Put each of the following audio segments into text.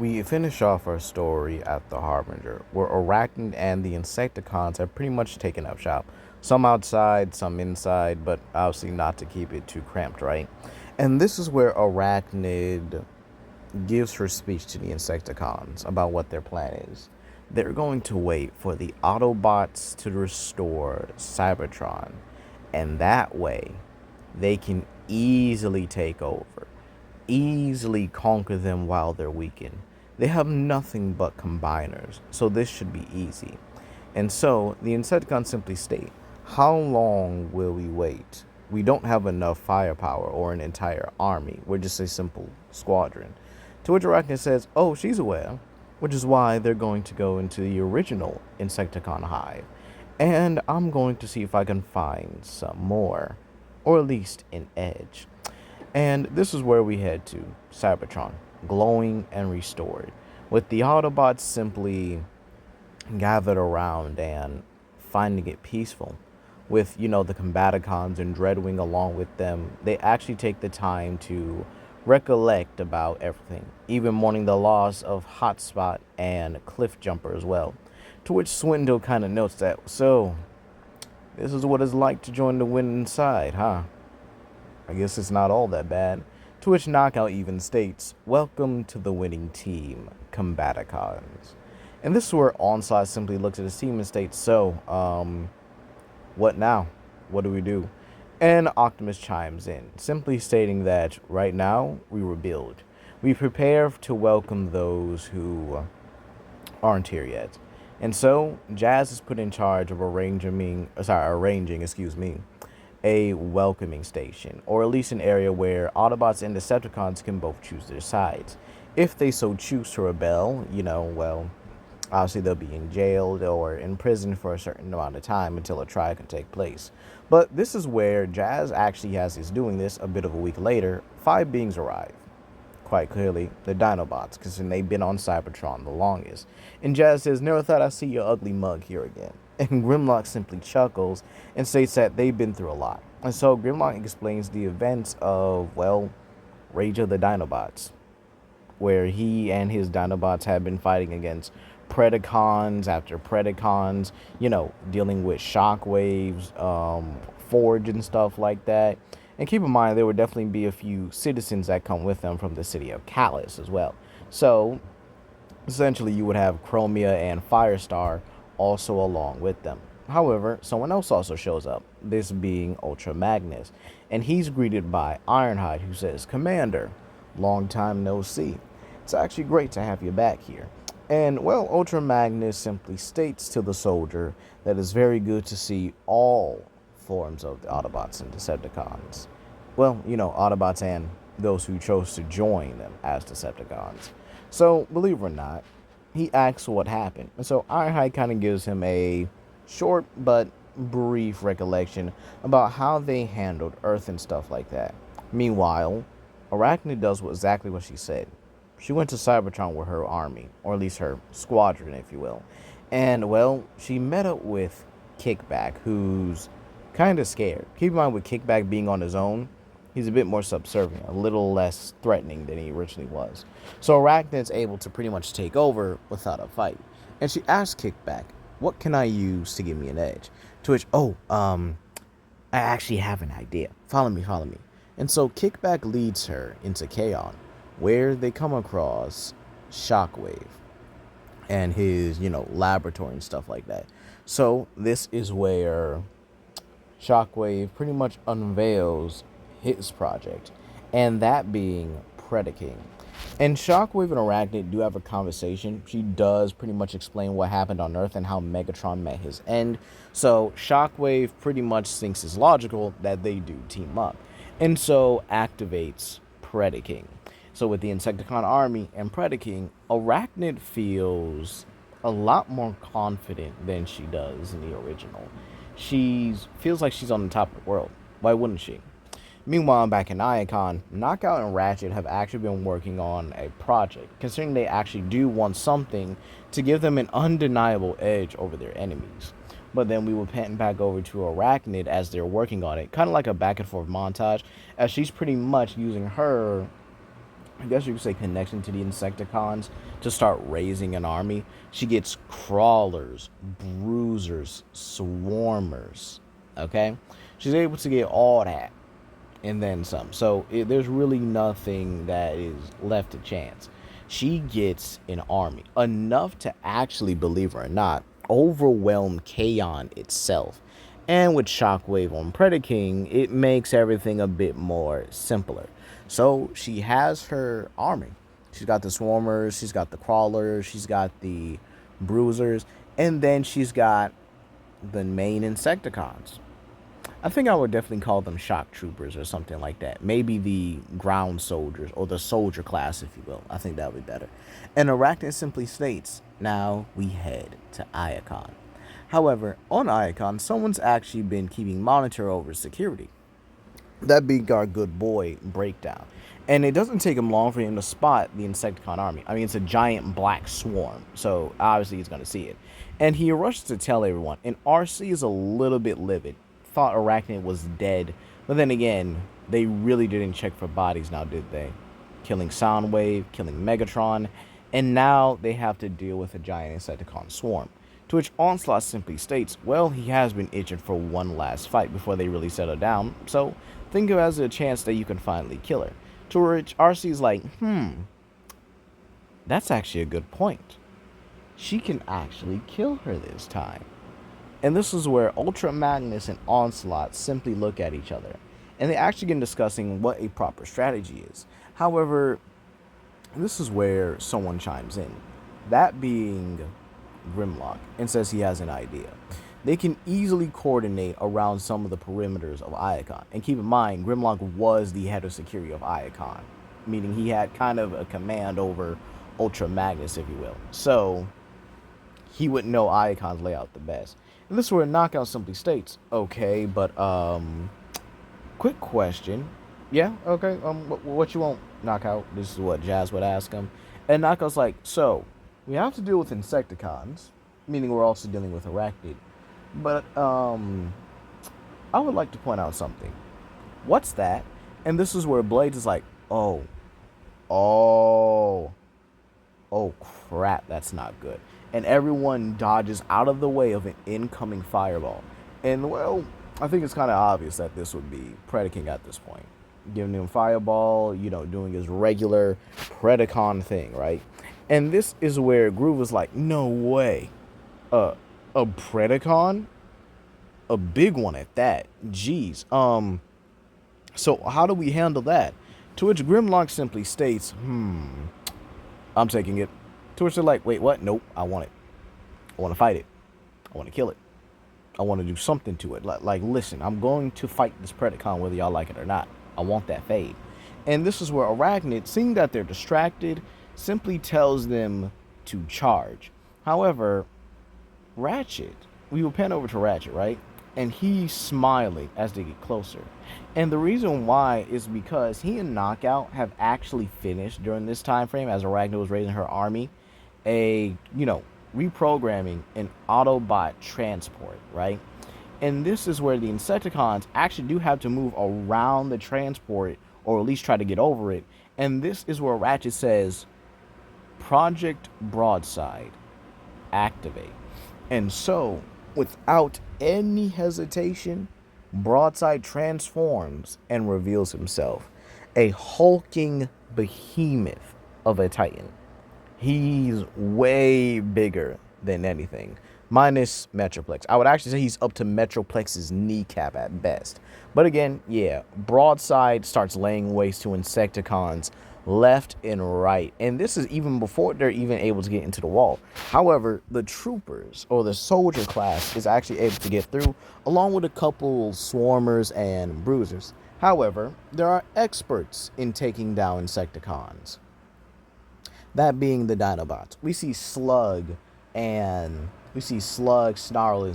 We finish off our story at the Harbinger, where Arachnid and the Insecticons have pretty much taken up shop. Some outside, some inside, but obviously not to keep it too cramped, right? And this is where Arachnid gives her speech to the Insecticons about what their plan is. They're going to wait for the Autobots to restore Cybertron, and that way they can easily take over, easily conquer them while they're weakened. They have nothing but combiners, so this should be easy. And so the Insecticons simply state, how long will we wait? We don't have enough firepower or an entire army. We're just a simple squadron. To which Arachne says, oh, she's aware, which is why they're going to go into the original Insecticon hive. And I'm going to see if I can find some more, or at least an edge. And this is where we head to Cybertron, glowing and restored, with the Autobots simply gathered around and finding it peaceful. With, the Combaticons and Dreadwing along with them, they actually take the time to recollect about everything, even mourning the loss of Hotspot and Cliffjumper as well. To which Swindle kind of notes that, so, this is what it's like to join the winning side, huh? I guess it's not all that bad. To which Knockout even states, welcome to the winning team, Combaticons. And this is where Onslaught simply looks at his team and states, so, what now? What do we do? And Optimus chimes in, simply stating that right now we rebuild. We prepare to welcome those who aren't here yet. And so Jazz is put in charge of arranging, a welcoming station, or at least an area where Autobots and Decepticons can both choose their sides. If they so choose to rebel, obviously they'll be in jail or in prison for a certain amount of time until a trial can take place. But this is where Jazz actually has his doing this a bit of a week later. 5 beings arrive. Quite clearly, the Dinobots, because they've been on Cybertron the longest. And Jazz says, never thought I'd see your ugly mug here again. And Grimlock simply chuckles and states that they've been through a lot. And so Grimlock explains the events of, Rage of the Dinobots, where he and his Dinobots have been fighting against Predacons after Predacons, dealing with shockwaves, Forge and stuff like that. And keep in mind, there would definitely be a few citizens that come with them from the city of Callus as well. So, essentially, you would have Chromia and Firestar also along with them. However, someone else also shows up, this being Ultra Magnus. And he's greeted by Ironhide, who says, Commander, long time no see. It's actually great to have you back here. And, Ultra Magnus simply states to the soldier that it's very good to see all forms of the Autobots and Decepticons. Autobots and those who chose to join them as Decepticons. So, believe it or not, he asks what happened. And so Ironhide kind of gives him a short but brief recollection about how they handled Earth and stuff like that. Meanwhile, Arachnid does exactly what she said. She went to Cybertron with her army, or at least her squadron, if you will. And, she met up with Kickback, who's kind of scared. Keep in mind, with Kickback being on his own, he's a bit more subservient, a little less threatening than he originally was. So Arachnid's able to pretty much take over without a fight. And she asks Kickback, what can I use to give me an edge? To which, I actually have an idea. Follow me. And so Kickback leads her into Chaos, where they come across Shockwave and his, laboratory and stuff like that. So this is where Shockwave pretty much unveils his project, and that being Predaking. And Shockwave and Arachnid do have a conversation. She does pretty much explain what happened on Earth and how Megatron met his end. So Shockwave pretty much thinks it's logical that they do team up, and so activates Predaking. So with the Insecticon army and Predaking, Arachnid feels a lot more confident than she does in the original. She feels like she's on the top of the world. Why wouldn't she? Meanwhile, back in Iacon, Knockout and Ratchet have actually been working on a project, considering they actually do want something to give them an undeniable edge over their enemies. But then we will pan back over to Arachnid as they're working on it, kind of like a back and forth montage, as she's pretty much using her I guess you could say, connection to the Insecticons to start raising an army. She gets crawlers, bruisers, swarmers. Okay? She's able to get all that and then some. So there's really nothing that is left to chance. She gets an army, enough to actually, believe it or not, overwhelm Kaon itself. And with Shockwave on Predaking, it makes everything a bit more simpler. So she has her army. She's got the swarmers, she's got the crawlers, she's got the bruisers, and then she's got the main Insecticons. I think I would definitely call them shock troopers or something like that. Maybe the ground soldiers or the soldier class, if you will. I think that would be better. And Arachnid simply states, now we head to Iacon. However, on Iacon, someone's actually been keeping monitor over security. That being our good boy, Breakdown. And it doesn't take him long for him to spot the Insecticon army. I mean, it's a giant black swarm, so obviously he's going to see it. And he rushes to tell everyone. And RC is a little bit livid. Thought Arachnid was dead. But then again, they really didn't check for bodies now, did they? Killing Soundwave, killing Megatron. And now they have to deal with a giant Insecticon swarm. To which Onslaught simply states, well, he has been itching for one last fight before they really settle down, so think of it as a chance that you can finally kill her. To which RC's like, that's actually a good point. She can actually kill her this time. And this is where Ultra Magnus and Onslaught simply look at each other, and they actually begin discussing what a proper strategy is. However, this is where someone chimes in, that being Grimlock, and says he has an idea. They can easily coordinate around some of the perimeters of Iacon. And keep in mind, Grimlock was the head of security of Iacon, meaning he had kind of a command over Ultra Magnus, if you will. So he would know Iacon's layout the best. And this is where Knockout simply states, okay, but quick question. Yeah, okay, what you want, Knockout? This is what Jazz would ask him. And Knockout's like, so we have to deal with Insecticons, meaning we're also dealing with Arachnid. But I would like to point out something. What's that? And this is where Blades is like, oh crap, that's not good. And everyone dodges out of the way of an incoming fireball. And well, I think it's kind of obvious that this would be Predaking at this point. Giving him fireball, doing his regular Predacon thing, right? And this is where Groove was like, no way. A Predacon? A big one at that. Jeez. So how do we handle that? To which Grimlock simply states, I'm taking it. To which they're like, wait, what? Nope, I want it. I want to fight it. I want to kill it. I want to do something to it. Like, listen, I'm going to fight this Predacon whether y'all like it or not. I want that fade. And this is where Arachnid, seeing that they're distracted, simply tells them to charge. However, Ratchet, we will pan over to Ratchet, right? And he's smiling as they get closer. And the reason why is because he and Knockout have actually finished during this time frame as Arachnid was raising her army, reprogramming an Autobot transport, right? And this is where the Insecticons actually do have to move around the transport, or at least try to get over it. And this is where Ratchet says, Project Broadside, activate. And so, without any hesitation, Broadside transforms and reveals himself, a hulking behemoth of a Titan. He's way bigger than anything, minus Metroplex. I would actually say he's up to Metroplex's kneecap at best. But again, yeah, Broadside starts laying waste to Insecticons left and right. And this is even before they're even able to get into the wall. However, the troopers, or the soldier class, is actually able to get through, along with a couple swarmers and bruisers. However, there are experts in taking down Insecticons. That being the Dinobots. We see Snarl, and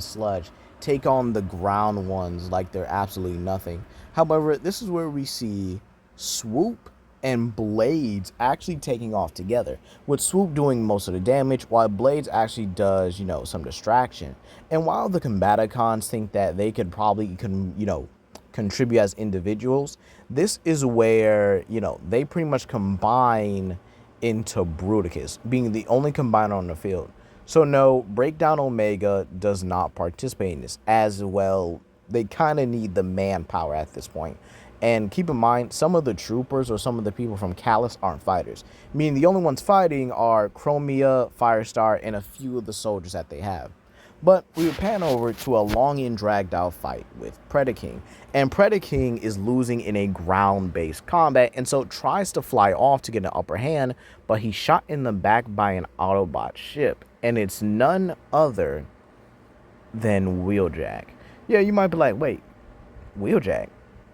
Sludge take on the ground ones like they're absolutely nothing. However, this is where we see Swoop and Blades actually taking off together, with Swoop doing most of the damage while Blades actually does, some distraction. And while the Combaticons think that they could probably, contribute as individuals, this is where, they pretty much combine into Bruticus, being the only combiner on the field. So no, Breakdown Omega does not participate in this as well. They kind of need the manpower at this point. And keep in mind, some of the troopers or some of the people from Callus aren't fighters. Meaning the only ones fighting are Chromia, Firestar, and a few of the soldiers that they have. But we would pan over to a long and dragged out fight with Predaking. And Predaking is losing in a ground-based combat, and so tries to fly off to get an upper hand, but he's shot in the back by an Autobot ship. And it's none other than Wheeljack. Yeah, you might be like, wait, Wheeljack?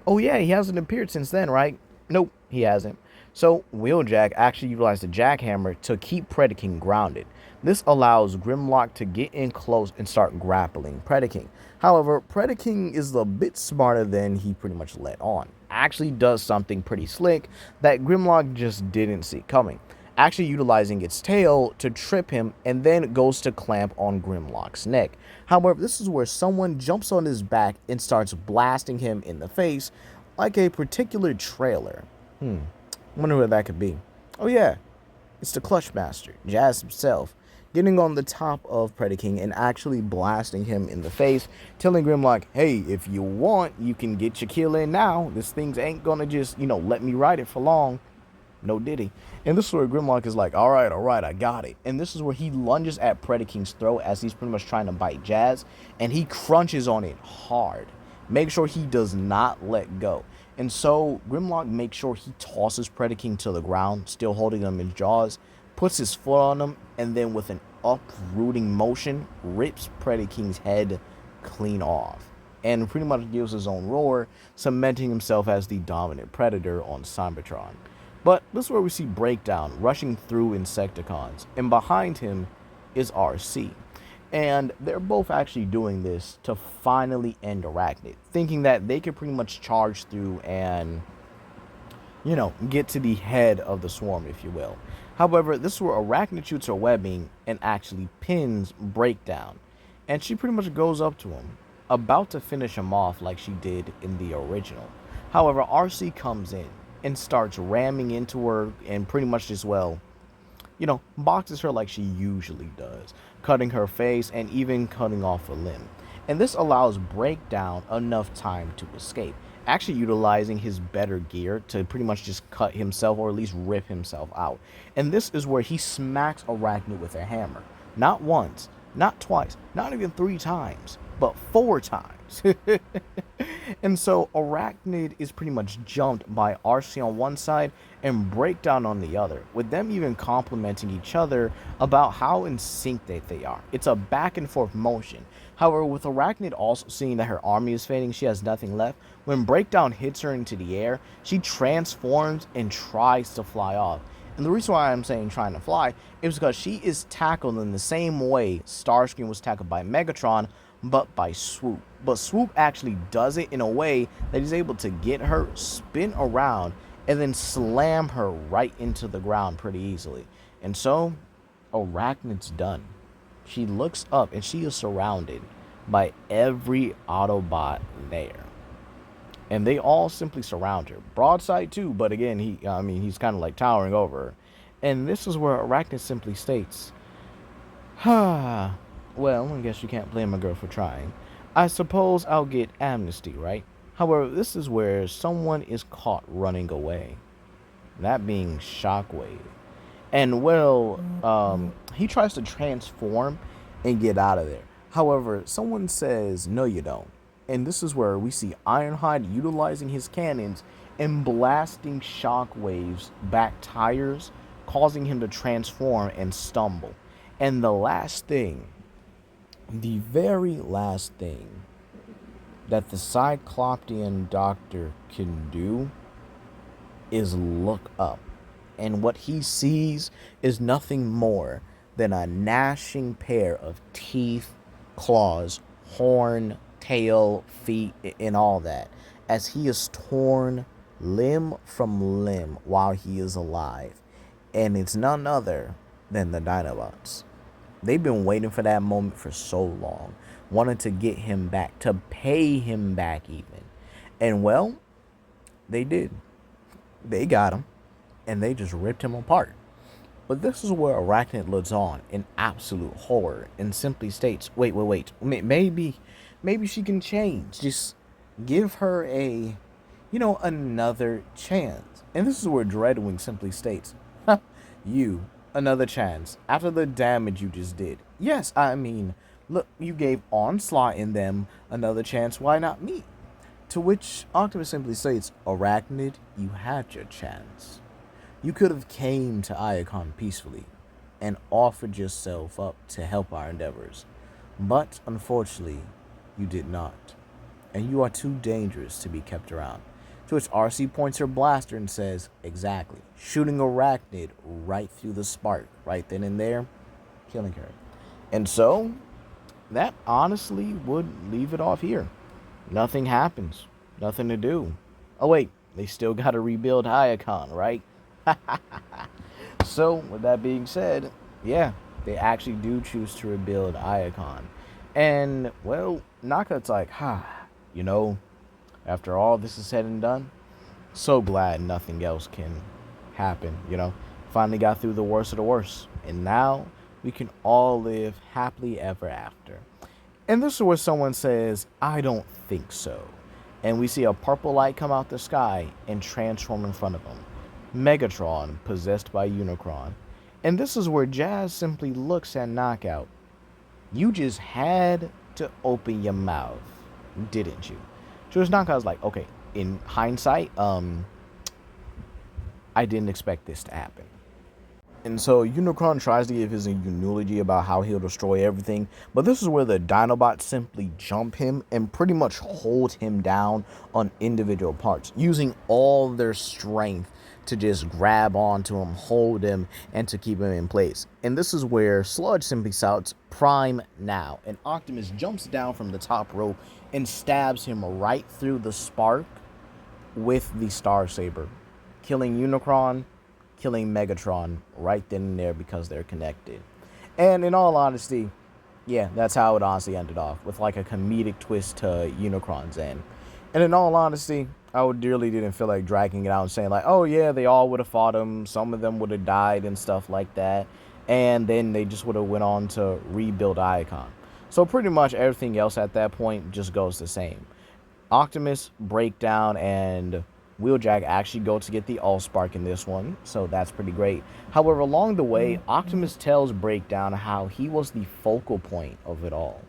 Oh yeah, he hasn't appeared since then, right? Nope, he hasn't. So Wheeljack actually utilized the jackhammer to keep Predaking grounded. This allows Grimlock to get in close and start grappling Predaking. However, Predaking is a bit smarter than he pretty much let on. Actually does something pretty slick that Grimlock just didn't see coming. Actually utilizing its tail to trip him and then goes to clamp on Grimlock's neck. However, this is where someone jumps on his back and starts blasting him in the face like a particular trailer. Wonder who that could be. Oh yeah, it's the Clutch Master, Jazz himself, getting on the top of Predaking and actually blasting him in the face, telling Grimlock, hey, if you want, you can get your kill in now. This thing ain't gonna just, let me ride it for long. No diddy. And this is where Grimlock is like, all right, I got it. And this is where he lunges at Predaking's throat as he's pretty much trying to bite Jazz, and he crunches on it hard. Make sure he does not let go. And so Grimlock makes sure he tosses Predaking to the ground, still holding him in his jaws, puts his foot on him, and then with an uprooting motion, rips Predaking's head clean off. And pretty much gives his own roar, cementing himself as the dominant predator on Cybertron. But this is where we see Breakdown rushing through Insecticons, and behind him is RC. And they're both actually doing this to finally end Arachnid, thinking that they could pretty much charge through and, get to the head of the swarm, if you will. However, this is where Arachnid shoots her webbing and actually pins Breakdown. And she pretty much goes up to him, about to finish him off like she did in the original. However, RC comes in and starts ramming into her and pretty much just, boxes her like she usually does, cutting her face and even cutting off a limb. And this allows Breakdown enough time to escape, actually utilizing his better gear to pretty much just cut himself or at least rip himself out. And this is where he smacks Arachnid with a hammer. Not once, not twice, not even 3 times, but 4 times. And so Arachnid is pretty much jumped by RC on one side and Breakdown on the other, with them even complimenting each other about how in sync they are. It's a back and forth motion. However, with Arachnid also seeing that her army is fading, she has nothing left, when Breakdown hits her into the air, she transforms and tries to fly off. And the reason why I'm saying trying to fly is because she is tackled in the same way Starscream was tackled by Megatron, but by Swoop. But Swoop actually does it in a way that he's able to get her, spin around, and then slam her right into the ground pretty easily. And so, Arachnid's done. She looks up and she is surrounded by every Autobot there. And they all simply surround her. Broadside too, but again, he's kind of like towering over her. And this is where Arachnid simply states, well, I guess you can't blame a girl for trying. I suppose I'll get amnesty, right? However, this is where someone is caught running away. That being Shockwave. And he tries to transform and get out of there. However, someone says, no you don't. And this is where we see Ironhide utilizing his cannons and blasting Shockwave's back tires, causing him to transform and stumble. And the very last thing that the Cycloptian doctor can do is look up. And what he sees is nothing more than a gnashing pair of teeth, claws, horn, tail, feet, and all that, as he is torn limb from limb while he is alive. And it's none other than the Dinobots. They've been waiting for that moment for so long, wanting to get him back, to pay him back even. And well, they did. They got him, and they just ripped him apart. But this is where Arachnid looks on in absolute horror and simply states, wait. Maybe she can change. Just give her another chance. And this is where Dreadwing simply states, you, another chance, after the damage you just did. Yes, I mean, look, you gave Onslaught in them another chance, why not me? To which Optimus simply states, Arachnid, you had your chance. You could have came to Iacon peacefully and offered yourself up to help our endeavors. But unfortunately, you did not. And you are too dangerous to be kept around. To which RC points her blaster and says, exactly, shooting Arachnid right through the spark, right then and there, killing her. And so, that honestly would leave it off here. Nothing happens. Nothing to do. Oh wait, they still gotta rebuild Iacon, right? So, with that being said, yeah, they actually do choose to rebuild Iacon. And, well, Knockut's like, after all this is said and done, so glad nothing else can happen, Finally got through the worst of the worst. And now we can all live happily ever after. And this is where someone says, I don't think so. And we see a purple light come out the sky and transform in front of them. Megatron, possessed by Unicron. And this is where Jazz simply looks at Knockout. You just had to open your mouth, didn't you? So Knockout's like, okay, in hindsight, I didn't expect this to happen. And so Unicron tries to give his eulogy about how he'll destroy everything. But this is where the Dinobots simply jump him and pretty much hold him down on individual parts, using all their strength to just grab onto him, hold him, and to keep him in place. And this is where Sludge simply shouts, Prime now. And Optimus jumps down from the top rope and stabs him right through the spark with the Star Saber, killing Unicron, killing Megatron right then and there because they're connected. And in all honesty, yeah, that's how it honestly ended off, with like a comedic twist to Unicron's end. And in all honesty, I dearly didn't feel like dragging it out and saying like, oh yeah, they all would have fought him, some of them would have died and stuff like that, and then they just would have went on to rebuild Iacon. So pretty much everything else at that point just goes the same. Optimus, Breakdown, and Wheeljack actually go to get the Allspark in this one, so that's pretty great. However, along the way, Optimus tells Breakdown how he was the focal point of it all,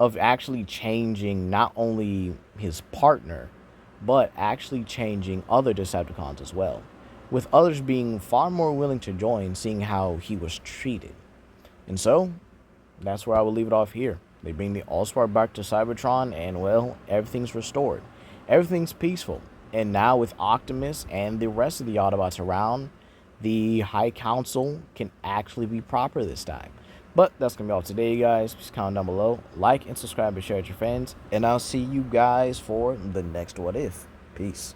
of actually changing not only his partner, but actually changing other Decepticons as well, with others being far more willing to join, seeing how he was treated. And so, that's where I will leave it off here. They bring the Allspark back to Cybertron, and well, everything's restored. Everything's peaceful. And now with Optimus and the rest of the Autobots around, the High Council can actually be proper this time. But that's going to be all today, guys. Just comment down below. Like and subscribe and share with your friends. And I'll see you guys for the next What If. Peace.